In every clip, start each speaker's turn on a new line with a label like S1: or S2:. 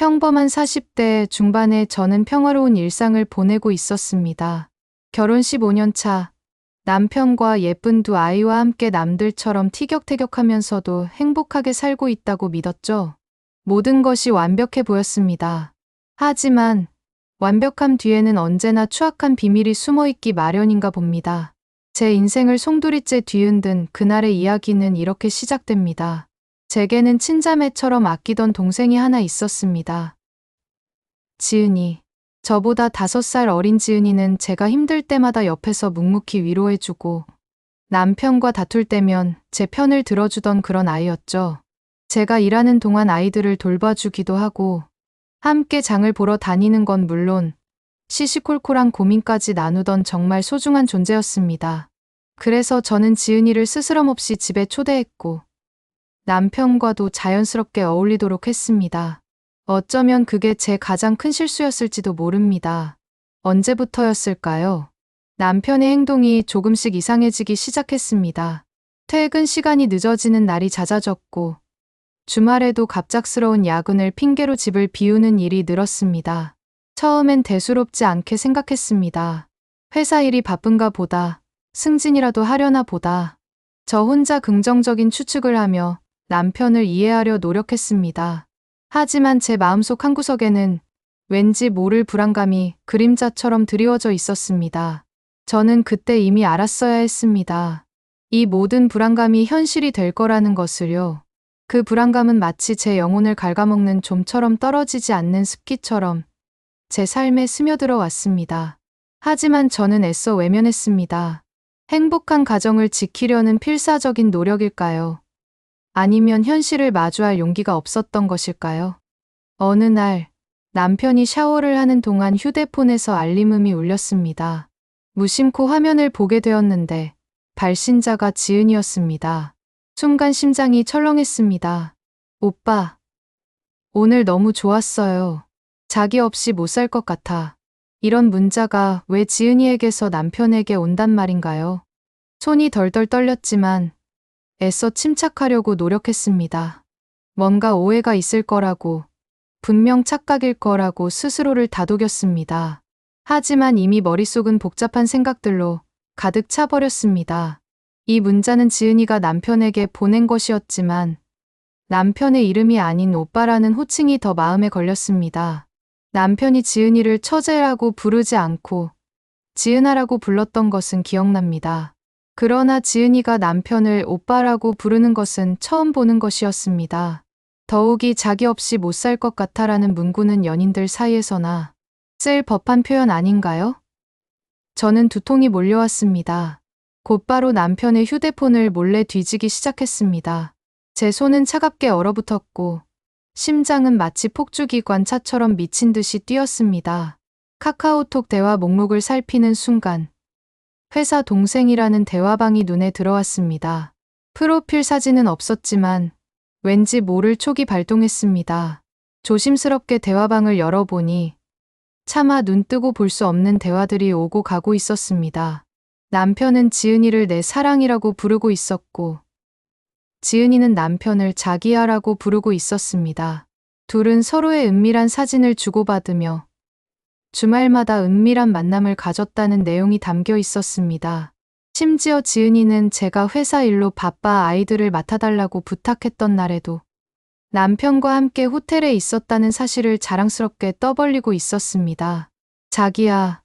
S1: 평범한 40대 중반의 저는 평화로운 일상을 보내고 있었습니다. 결혼 15년 차, 남편과 예쁜 두 아이와 함께 남들처럼 티격태격하면서도 행복하게 살고 있다고 믿었죠. 모든 것이 완벽해 보였습니다. 하지만 완벽함 뒤에는 언제나 추악한 비밀이 숨어있기 마련인가 봅니다. 제 인생을 송두리째 뒤흔든 그날의 이야기는 이렇게 시작됩니다. 제게는 친자매처럼 아끼던 동생이 하나 있었습니다. 지은이. 저보다 5살 어린 지은이는 제가 힘들 때마다 옆에서 묵묵히 위로해주고 남편과 다툴 때면 제 편을 들어주던 그런 아이였죠. 제가 일하는 동안 아이들을 돌봐주기도 하고 함께 장을 보러 다니는 건 물론 시시콜콜한 고민까지 나누던 정말 소중한 존재였습니다. 그래서 저는 지은이를 스스럼 없이 집에 초대했고 남편과도 자연스럽게 어울리도록 했습니다. 어쩌면 그게 제 가장 큰 실수였을지도 모릅니다. 언제부터였을까요? 남편의 행동이 조금씩 이상해지기 시작했습니다. 퇴근 시간이 늦어지는 날이 잦아졌고 주말에도 갑작스러운 야근을 핑계로 집을 비우는 일이 늘었습니다. 처음엔 대수롭지 않게 생각했습니다. 회사 일이 바쁜가 보다, 승진이라도 하려나 보다. 저 혼자 긍정적인 추측을 하며 남편을 이해하려 노력했습니다. 하지만 제 마음속 한구석에는 왠지 모를 불안감이 그림자처럼 드리워져 있었습니다. 저는 그때 이미 알았어야 했습니다. 이 모든 불안감이 현실이 될 거라는 것을요. 그 불안감은 마치 제 영혼을 갉아먹는 좀처럼 떨어지지 않는 습기처럼 제 삶에 스며들어 왔습니다. 하지만 저는 애써 외면했습니다. 행복한 가정을 지키려는 필사적인 노력일까요? 아니면 현실을 마주할 용기가 없었던 것일까요? 어느 날 남편이 샤워를 하는 동안 휴대폰에서 알림음이 울렸습니다. 무심코 화면을 보게 되었는데 발신자가 지은이었습니다. 순간 심장이 철렁했습니다. 오빠, 오늘 너무 좋았어요. 자기 없이 못 살 것 같아. 이런 문자가 왜 지은이에게서 남편에게 온단 말인가요? 손이 덜덜 떨렸지만 애써 침착하려고 노력했습니다. 뭔가 오해가 있을 거라고, 분명 착각일 거라고 스스로를 다독였습니다. 하지만 이미 머릿속은 복잡한 생각들로 가득 차버렸습니다. 이 문자는 지은이가 남편에게 보낸 것이었지만 남편의 이름이 아닌 오빠라는 호칭이 더 마음에 걸렸습니다. 남편이 지은이를 처제라고 부르지 않고 지은아라고 불렀던 것은 기억납니다. 그러나 지은이가 남편을 오빠라고 부르는 것은 처음 보는 것이었습니다. 더욱이 자기 없이 못 살 것 같아라는 문구는 연인들 사이에서나 쓸 법한 표현 아닌가요? 저는 두통이 몰려왔습니다. 곧바로 남편의 휴대폰을 몰래 뒤지기 시작했습니다. 제 손은 차갑게 얼어붙었고 심장은 마치 폭주기관차처럼 미친 듯이 뛰었습니다. 카카오톡 대화 목록을 살피는 순간 회사 동생이라는 대화방이 눈에 들어왔습니다. 프로필 사진은 없었지만 왠지 모를 촉이 발동했습니다. 조심스럽게 대화방을 열어보니 차마 눈 뜨고 볼 수 없는 대화들이 오고 가고 있었습니다. 남편은 지은이를 내 사랑이라고 부르고 있었고 지은이는 남편을 자기야라고 부르고 있었습니다. 둘은 서로의 은밀한 사진을 주고받으며 주말마다 은밀한 만남을 가졌다는 내용이 담겨 있었습니다. 심지어 지은이는 제가 회사 일로 바빠 아이들을 맡아달라고 부탁했던 날에도 남편과 함께 호텔에 있었다는 사실을 자랑스럽게 떠벌리고 있었습니다. 자기야,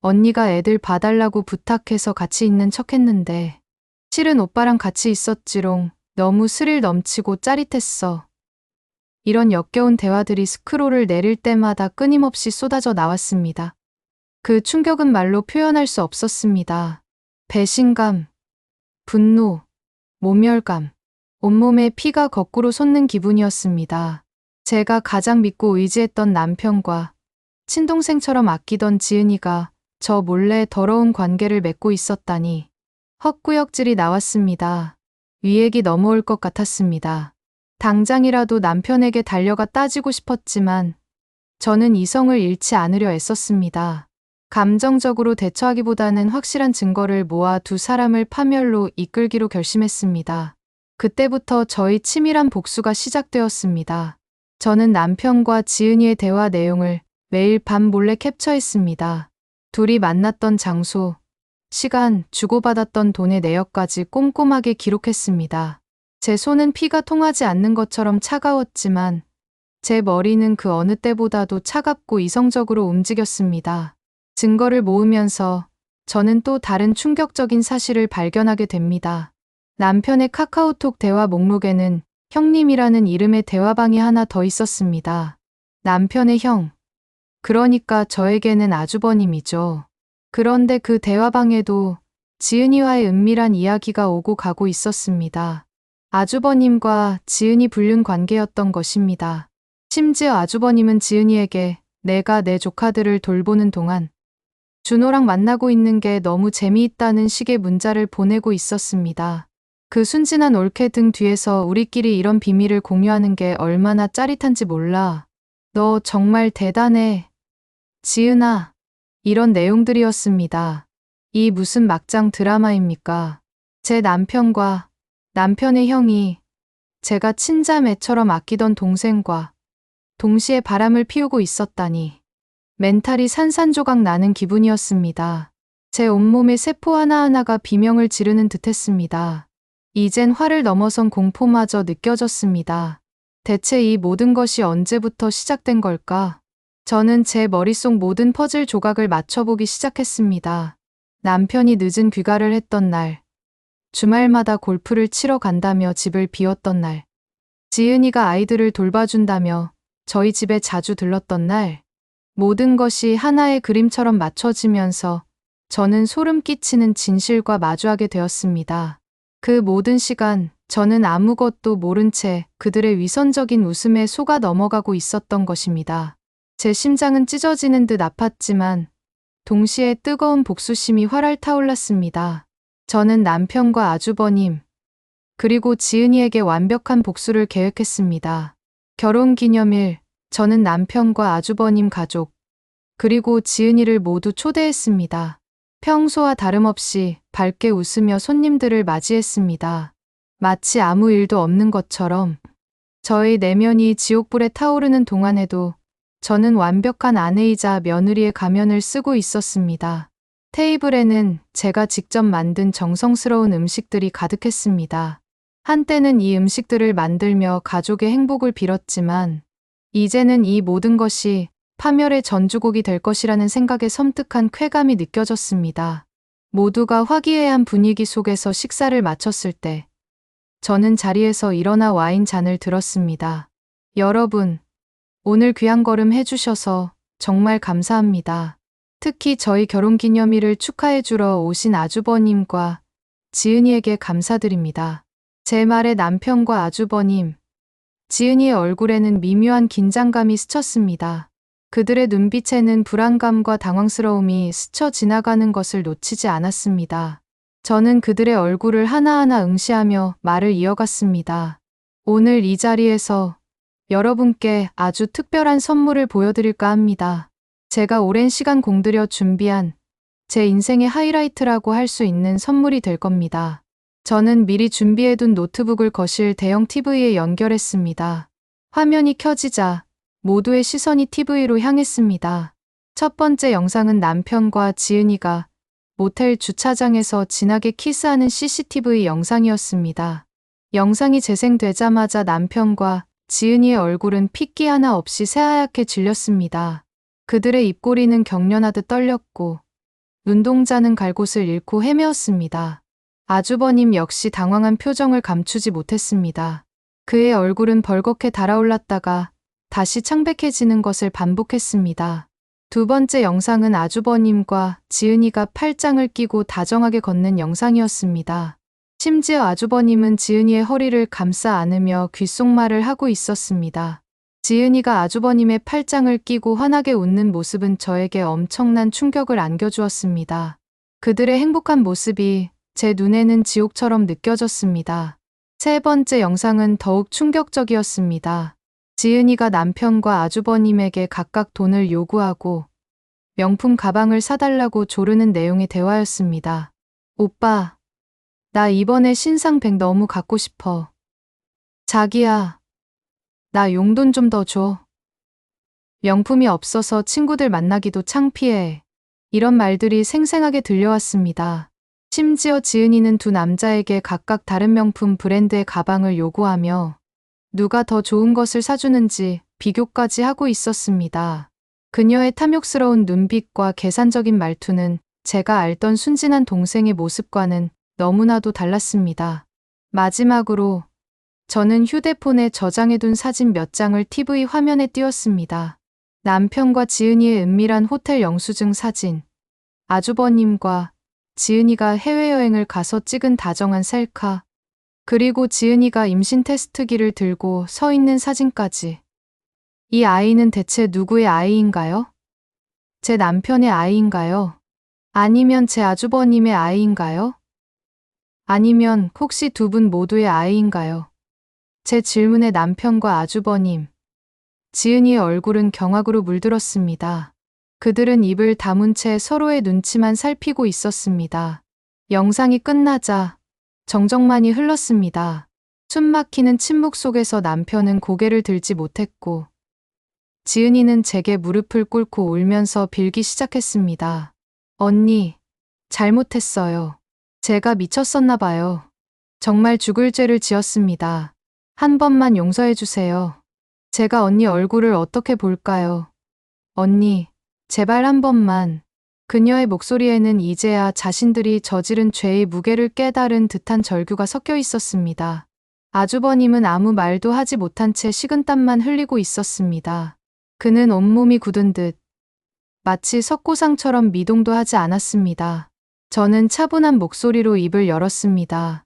S1: 언니가 애들 봐달라고 부탁해서 같이 있는 척했는데 실은 오빠랑 같이 있었지롱. 너무 스릴 넘치고 짜릿했어. 이런 역겨운 대화들이 스크롤을 내릴 때마다 끊임없이 쏟아져 나왔습니다. 그 충격은 말로 표현할 수 없었습니다. 배신감, 분노, 모멸감, 온몸에 피가 거꾸로 솟는 기분이었습니다. 제가 가장 믿고 의지했던 남편과 친동생처럼 아끼던 지은이가 저 몰래 더러운 관계를 맺고 있었다니 헛구역질이 나왔습니다. 위액이 넘어올 것 같았습니다. 당장이라도 남편에게 달려가 따지고 싶었지만 저는 이성을 잃지 않으려 애썼습니다. 감정적으로 대처하기보다는 확실한 증거를 모아 두 사람을 파멸로 이끌기로 결심했습니다. 그때부터 저희 치밀한 복수가 시작되었습니다. 저는 남편과 지은이의 대화 내용을 매일 밤 몰래 캡처했습니다. 둘이 만났던 장소, 시간, 주고받았던 돈의 내역까지 꼼꼼하게 기록했습니다. 제 손은 피가 통하지 않는 것처럼 차가웠지만 제 머리는 그 어느 때보다도 차갑고 이성적으로 움직였습니다. 증거를 모으면서 저는 또 다른 충격적인 사실을 발견하게 됩니다. 남편의 카카오톡 대화 목록에는 형님이라는 이름의 대화방이 하나 더 있었습니다. 남편의 형. 그러니까 저에게는 아주버님이죠. 그런데 그 대화방에도 지은이와의 은밀한 이야기가 오고 가고 있었습니다. 아주버님과 지은이 불륜 관계였던 것입니다. 심지어 아주버님은 지은이에게 내가 내 조카들을 돌보는 동안 준호랑 만나고 있는 게 너무 재미있다는 식의 문자를 보내고 있었습니다. 그 순진한 올케 등 뒤에서 우리끼리 이런 비밀을 공유하는 게 얼마나 짜릿한지 몰라. 너 정말 대단해. 지은아. 이런 내용들이었습니다. 이 무슨 막장 드라마입니까? 제 남편과 남편의 형이 제가 친자매처럼 아끼던 동생과 동시에 바람을 피우고 있었다니. 멘탈이 산산조각 나는 기분이었습니다. 제 온몸의 세포 하나하나가 비명을 지르는 듯했습니다. 이젠 화를 넘어선 공포마저 느껴졌습니다. 대체 이 모든 것이 언제부터 시작된 걸까? 저는 제 머릿속 모든 퍼즐 조각을 맞춰보기 시작했습니다. 남편이 늦은 귀가를 했던 날, 주말마다 골프를 치러 간다며 집을 비웠던 날, 지은이가 아이들을 돌봐준다며 저희 집에 자주 들렀던 날, 모든 것이 하나의 그림처럼 맞춰지면서 저는 소름 끼치는 진실과 마주하게 되었습니다. 그 모든 시간, 저는 아무것도 모른 채 그들의 위선적인 웃음에 속아 넘어가고 있었던 것입니다. 제 심장은 찢어지는 듯 아팠지만 동시에 뜨거운 복수심이 활활 타올랐습니다. 저는 남편과 아주버님, 그리고 지은이에게 완벽한 복수를 계획했습니다. 결혼기념일, 저는 남편과 아주버님 가족, 그리고 지은이를 모두 초대했습니다. 평소와 다름없이 밝게 웃으며 손님들을 맞이했습니다. 마치 아무 일도 없는 것처럼 저의 내면이 지옥불에 타오르는 동안에도 저는 완벽한 아내이자 며느리의 가면을 쓰고 있었습니다. 테이블에는 제가 직접 만든 정성스러운 음식들이 가득했습니다. 한때는 이 음식들을 만들며 가족의 행복을 빌었지만 이제는 이 모든 것이 파멸의 전주곡이 될 것이라는 생각에 섬뜩한 쾌감이 느껴졌습니다. 모두가 화기애애한 분위기 속에서 식사를 마쳤을 때 저는 자리에서 일어나 와인 잔을 들었습니다. 여러분, 오늘 귀한 걸음 해주셔서 정말 감사합니다. 특히 저희 결혼기념일을 축하해주러 오신 아주버님과 지은이에게 감사드립니다. 제 말에 남편과 아주버님, 지은이의 얼굴에는 미묘한 긴장감이 스쳤습니다. 그들의 눈빛에는 불안감과 당황스러움이 스쳐 지나가는 것을 놓치지 않았습니다. 저는 그들의 얼굴을 하나하나 응시하며 말을 이어갔습니다. 오늘 이 자리에서 여러분께 아주 특별한 선물을 보여드릴까 합니다. 제가 오랜 시간 공들여 준비한 제 인생의 하이라이트라고 할 수 있는 선물이 될 겁니다. 저는 미리 준비해둔 노트북을 거실 대형 TV에 연결했습니다. 화면이 켜지자 모두의 시선이 TV로 향했습니다. 첫 번째 영상은 남편과 지은이가 모텔 주차장에서 진하게 키스하는 CCTV 영상이었습니다. 영상이 재생되자마자 남편과 지은이의 얼굴은 핏기 하나 없이 새하얗게 질렸습니다. 그들의 입꼬리는 경련하듯 떨렸고 눈동자는 갈 곳을 잃고 헤매었습니다. 아주버님 역시 당황한 표정을 감추지 못했습니다. 그의 얼굴은 벌겋게 달아올랐다가 다시 창백해지는 것을 반복했습니다. 두 번째 영상은 아주버님과 지은이가 팔짱을 끼고 다정하게 걷는 영상이었습니다. 심지어 아주버님은 지은이의 허리를 감싸 안으며 귓속말을 하고 있었습니다. 지은이가 아주버님의 팔짱을 끼고 환하게 웃는 모습은 저에게 엄청난 충격을 안겨주었습니다. 그들의 행복한 모습이 제 눈에는 지옥처럼 느껴졌습니다. 세 번째 영상은 더욱 충격적이었습니다. 지은이가 남편과 아주버님에게 각각 돈을 요구하고 명품 가방을 사달라고 조르는 내용의 대화였습니다. 오빠, 나 이번에 신상백 너무 갖고 싶어. 자기야, 나 용돈 좀 더 줘. 명품이 없어서 친구들 만나기도 창피해. 이런 말들이 생생하게 들려왔습니다. 심지어 지은이는 두 남자에게 각각 다른 명품 브랜드의 가방을 요구하며 누가 더 좋은 것을 사주는지 비교까지 하고 있었습니다. 그녀의 탐욕스러운 눈빛과 계산적인 말투는 제가 알던 순진한 동생의 모습과는 너무나도 달랐습니다. 마지막으로 저는 휴대폰에 저장해둔 사진 몇 장을 TV 화면에 띄웠습니다. 남편과 지은이의 은밀한 호텔 영수증 사진, 아주버님과 지은이가 해외여행을 가서 찍은 다정한 셀카, 그리고 지은이가 임신 테스트기를 들고 서 있는 사진까지. 이 아이는 대체 누구의 아이인가요? 제 남편의 아이인가요? 아니면 제 아주버님의 아이인가요? 아니면 혹시 두 분 모두의 아이인가요? 제 질문에 남편과 아주버님, 지은이의 얼굴은 경악으로 물들었습니다. 그들은 입을 다문 채 서로의 눈치만 살피고 있었습니다. 영상이 끝나자 정적만이 흘렀습니다. 숨막히는 침묵 속에서 남편은 고개를 들지 못했고 지은이는 제게 무릎을 꿇고 울면서 빌기 시작했습니다. 언니, 잘못했어요. 제가 미쳤었나 봐요. 정말 죽을 죄를 지었습니다. 한 번만 용서해 주세요. 제가 언니 얼굴을 어떻게 볼까요? 언니, 제발 한 번만. 그녀의 목소리에는 이제야 자신들이 저지른 죄의 무게를 깨달은 듯한 절규가 섞여 있었습니다. 아주버님은 아무 말도 하지 못한 채 식은땀만 흘리고 있었습니다. 그는 온몸이 굳은 듯 마치 석고상처럼 미동도 하지 않았습니다. 저는 차분한 목소리로 입을 열었습니다.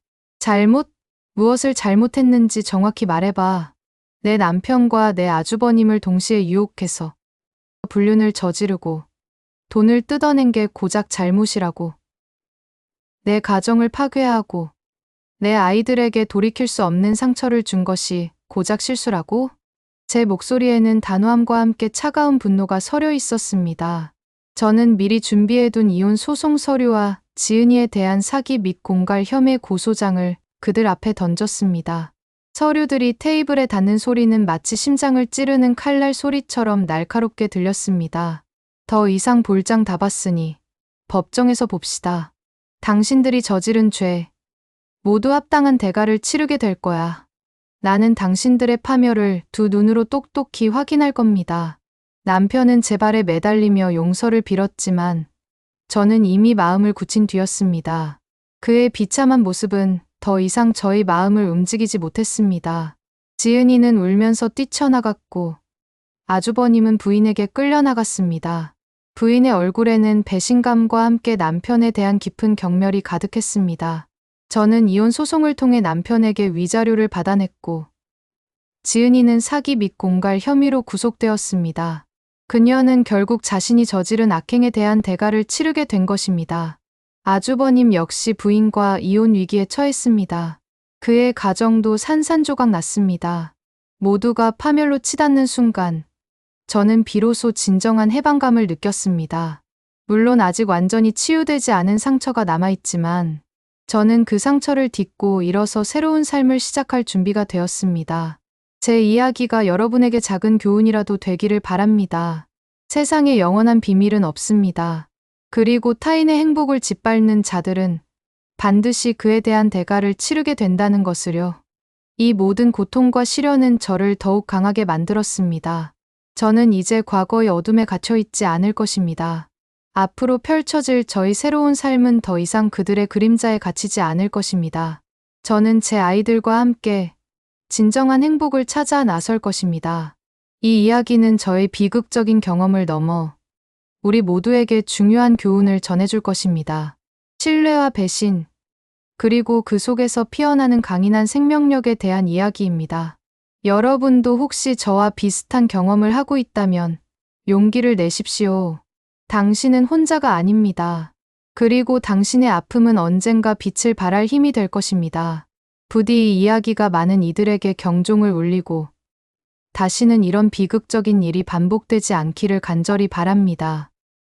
S1: 무엇을 잘못했는지 정확히 말해봐. 내 남편과 내 아주버님을 동시에 유혹해서 불륜을 저지르고 돈을 뜯어낸 게 고작 잘못이라고. 내 가정을 파괴하고 내 아이들에게 돌이킬 수 없는 상처를 준 것이 고작 실수라고? 제 목소리에는 단호함과 함께 차가운 분노가 서려 있었습니다. 저는 미리 준비해둔 이혼 소송 서류와 지은이에 대한 사기 및 공갈 혐의 고소장을 그들 앞에 던졌습니다. 서류들이 테이블에 닿는 소리는 마치 심장을 찌르는 칼날 소리처럼 날카롭게 들렸습니다. 더 이상 볼장 다 봤으니 법정에서 봅시다. 당신들이 저지른 죄, 모두 합당한 대가를 치르게 될 거야. 나는 당신들의 파멸을 두 눈으로 똑똑히 확인할 겁니다. 남편은 제 발에 매달리며 용서를 빌었지만 저는 이미 마음을 굳힌 뒤였습니다. 그의 비참한 모습은 더 이상 저의 마음을 움직이지 못했습니다. 지은이는 울면서 뛰쳐나갔고 아주버님은 부인에게 끌려나갔습니다. 부인의 얼굴에는 배신감과 함께 남편에 대한 깊은 경멸이 가득했습니다. 저는 이혼 소송을 통해 남편에게 위자료를 받아냈고 지은이는 사기 및 공갈 혐의로 구속되었습니다. 그녀는 결국 자신이 저지른 악행에 대한 대가를 치르게 된 것입니다. 아주버님 역시 부인과 이혼 위기에 처했습니다. 그의 가정도 산산조각 났습니다. 모두가 파멸로 치닫는 순간 저는 비로소 진정한 해방감을 느꼈습니다. 물론 아직 완전히 치유되지 않은 상처가 남아있지만 저는 그 상처를 딛고 일어서 새로운 삶을 시작할 준비가 되었습니다. 제 이야기가 여러분에게 작은 교훈이라도 되기를 바랍니다. 세상에 영원한 비밀은 없습니다. 그리고 타인의 행복을 짓밟는 자들은 반드시 그에 대한 대가를 치르게 된다는 것을요. 이 모든 고통과 시련은 저를 더욱 강하게 만들었습니다. 저는 이제 과거의 어둠에 갇혀 있지 않을 것입니다. 앞으로 펼쳐질 저희 새로운 삶은 더 이상 그들의 그림자에 갇히지 않을 것입니다. 저는 제 아이들과 함께 진정한 행복을 찾아 나설 것입니다. 이 이야기는 저의 비극적인 경험을 넘어 우리 모두에게 중요한 교훈을 전해줄 것입니다. 신뢰와 배신, 그리고 그 속에서 피어나는 강인한 생명력에 대한 이야기입니다. 여러분도 혹시 저와 비슷한 경험을 하고 있다면 용기를 내십시오. 당신은 혼자가 아닙니다. 그리고 당신의 아픔은 언젠가 빛을 발할 힘이 될 것입니다. 부디 이 이야기가 많은 이들에게 경종을 울리고 다시는 이런 비극적인 일이 반복되지 않기를 간절히 바랍니다.